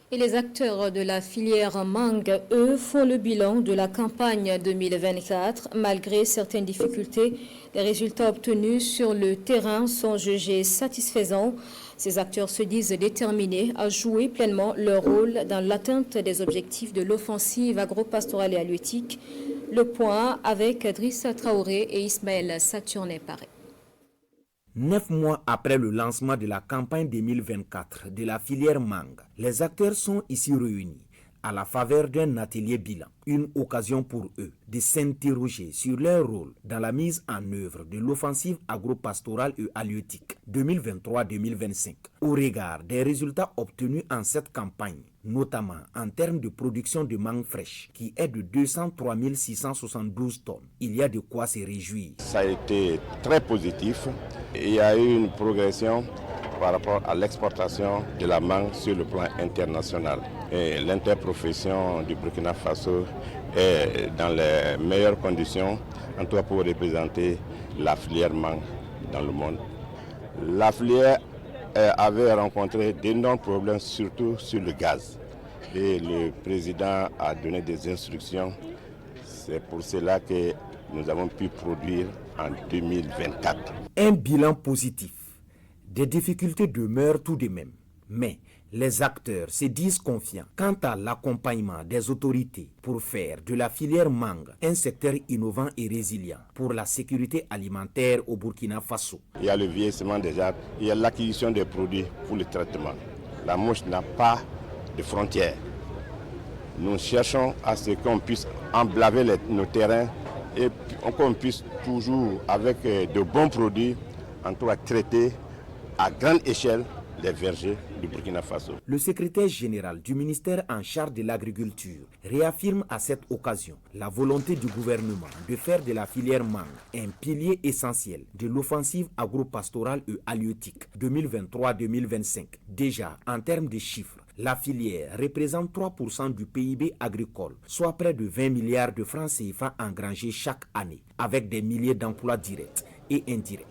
Et les acteurs de la filière mangue, eux, font le bilan de la campagne 2024. Malgré certaines difficultés, les résultats obtenus sur le terrain sont jugés satisfaisants. Ces acteurs se disent déterminés à jouer pleinement leur rôle dans l'atteinte des objectifs de l'offensive agro-pastorale et halieutique. Le point avec Driss Traoré et Ismaël Saturné-Paré. 9 mois après le lancement de la campagne 2024 de la filière mangue, les acteurs sont ici réunis à la faveur d'un atelier bilan, une occasion pour eux de s'interroger sur leur rôle dans la mise en œuvre de l'offensive agro-pastorale et halieutique 2023-2025 au regard des résultats obtenus en cette campagne, notamment en termes de production de mangue fraîche qui est de 203 672 tonnes. Il y a de quoi se réjouir. Ça a été très positif. Il y a eu une progression par rapport à l'exportation de la mangue sur le plan international. Et l'interprofession du Burkina Faso est dans les meilleures conditions, en tout cas pour représenter la filière mangue dans le monde. La filière avait rencontré d'énormes problèmes, surtout sur le gaz. Et le président a donné des instructions. C'est pour cela que nous avons pu produire en 2024. Un bilan positif. Des difficultés demeurent tout de même, mais les acteurs se disent confiants quant à l'accompagnement des autorités pour faire de la filière mangue un secteur innovant et résilient pour la sécurité alimentaire au Burkina Faso. Il y a le vieillissement des arbres, il y a l'acquisition des produits pour le traitement. La mouche n'a pas de frontières. Nous cherchons à ce qu'on puisse emblaver nos terrains et qu'on puisse toujours, avec de bons produits, en tout cas traiter à grande échelle les vergers du Burkina Faso. Le secrétaire général du ministère en charge de l'agriculture réaffirme à cette occasion la volonté du gouvernement de faire de la filière mangue un pilier essentiel de l'offensive agro-pastorale et halieutique 2023-2025. Déjà, en termes de chiffres, la filière représente 3% du PIB agricole, soit près de 20 milliards de francs CFA engrangés chaque année, avec des milliers d'emplois directs et indirects.